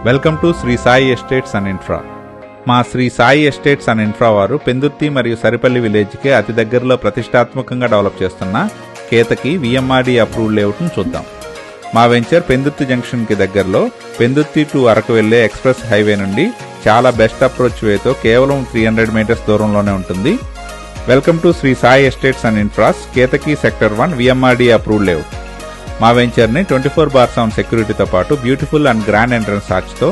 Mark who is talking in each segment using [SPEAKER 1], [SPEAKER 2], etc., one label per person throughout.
[SPEAKER 1] Welcome to Sri Sai estates and infra. మా Sri Sai estates and infra వారు పెందుర్తి మరియు సరిపల్లి విలేజ్కి అతి దగ్గరలో ప్రతిష్టాత్మకంగా డెవలప్ చేస్తున్న కేతకి విఎంఆర్డి అప్రూవ్డ్ లేఅవుట్ను చూద్దాం. మా వెంచర్ పెందుర్తి జంక్షన్కి దగ్గరలో పెందుర్తి టు అరకు వెళ్లే ఎక్స్ప్రెస్ హైవే నుండి చాలా బెస్ట్ అప్రోచ్ వేతో కేవలం 300 మీటర్స్ దూరంలోనే ఉంటుంది. Welcome to Sri Sai estates and infras Ketaki sector 1 VMRD approved layout. మా వెంచర్ని 24/7 సెక్యూరిటీతో పాటు బ్యూటిఫుల్ అండ్ గ్రాండ్ ఎంట్రన్స్ ఆర్చ్తో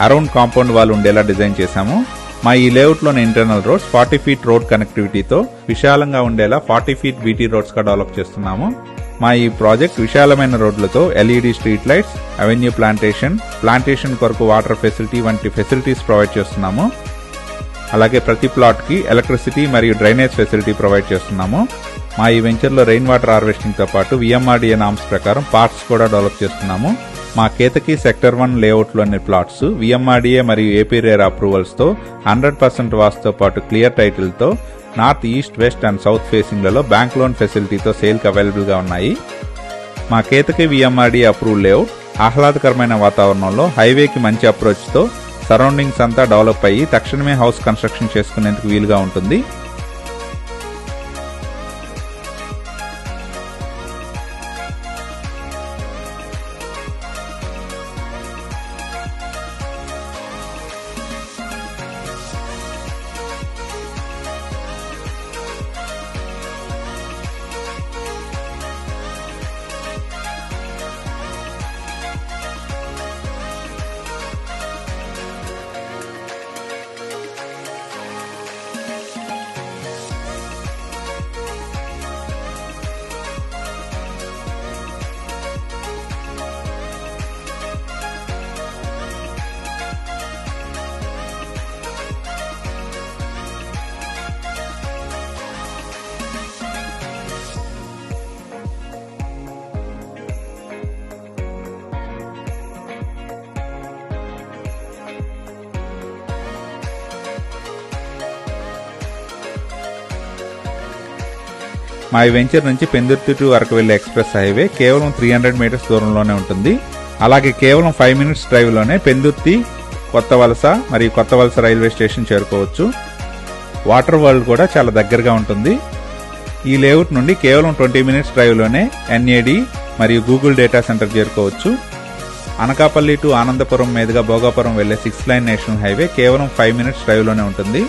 [SPEAKER 1] అరౌండ్ కాంపౌండ్ వాల్ ఉండేలా డిజైన్ చేశాము. మా ఈ లేఅవుట్లోని ఇంటర్నల్ రోడ్స్ 40 ఫీట్ రోడ్ కనెక్టివిటీతో విశాలంగా ఉండేలా 40 ఫీట్ బీటీ రోడ్స్గా డెవలప్ చేస్తున్నాము. మా ఈ ప్రాజెక్ట్ విశాలమైన రోడ్లతో LED street lights, avenue plantation కొరకు వాటర్ ఫెసిలిటీ వంటి ఫెసిలిటీస్ ప్రొవైడ్ చేస్తున్నాము. అలాగే ప్రతి ప్లాట్కి ఎలక్ట్రిసిటీ మరియు డ్రైనేజ్ ఫెసిలిటీ ప్రొవైడ్ చేస్తున్నాము. మా ఈ వెంచర్లో రెయిన్ వాటర్ హార్వెస్టింగ్తో పాటు విఎంఆర్డీఏ నామ్స్ ప్రకారం పార్క్స్ కూడా డెవలప్ చేస్తున్నాము. మా కేతకి సెక్టర్ 1 లేఅవుట్లోని ప్లాట్స్ విఎంఆర్డీఏ మరియు ఏపీ రేర్ అప్రూవల్స్తో 100% వాస్తుతో పాటు క్లియర్ టైటిల్తో north, east, west and south ఫేసింగ్లలో బ్యాంక్ లోన్ ఫెసిలిటీతో సేల్కి అవైలబుల్గా ఉన్నాయి. మా కేతకి విఎంఆర్డీఏ అప్రూవ్డ్ లేఅవుట్ ఆహ్లాదకరమైన వాతావరణంలో హైవేకి మంచి అప్రోచ్తో సరౌండింగ్స్ అంతా డెవలప్ అయ్యి తక్షణమే హౌస్ కన్స్ట్రక్షన్ చేసుకునేందుకు వీలుగా ఉంటుంది. మా ఈ వెంచర్ నుంచి పెందుర్తి టు అరకు వెళ్లే ఎక్స్ప్రెస్ హైవే కేవలం 300 మీటర్స్ దూరంలోనే ఉంటుంది. అలాగే కేవలం 5 మినిట్స్ డ్రైవ్లోనే పెందుర్తి, కొత్త వలస మరియు కొత్త వలస రైల్వే స్టేషన్ చేరుకోవచ్చు. వాటర్ వరల్డ్ కూడా చాలా దగ్గరగా ఉంటుంది. ఈ లేఅవుట్ నుండి కేవలం 20 మినిట్స్ డ్రైవ్లోనే ఎన్ఏడి మరియు గూగుల్ డేటా సెంటర్ చేరుకోవచ్చు. అనకాపల్లి టు ఆనందపురం మీదుగా భోగాపురం వెళ్లే 6 లైన్ నేషనల్ హైవే కేవలం 5 మినిట్స్ డ్రైవ్లోనే ఉంటుంది.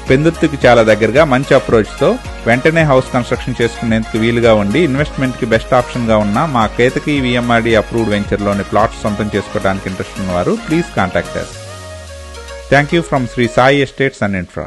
[SPEAKER 1] పెందుర్తికి చాలా దగ్గరగా మంచి అప్రోచ్తో వెంటనే హౌస్ కన్స్ట్రక్షన్ చేసుకునేందుకు వీలుగా ఉండి ఇన్వెస్ట్మెంట్కి బెస్ట్ ఆప్షన్గా ఉన్న మా కేతకి విఎంఆర్డి అప్రూవ్డ్ వెంచర్లోని ప్లాట్స్ సొంతం చేసుకోవడానికి ఇంట్రెస్ట్ ఉన్నవారు please contact us. Thank you from Shri Sai estates and infra.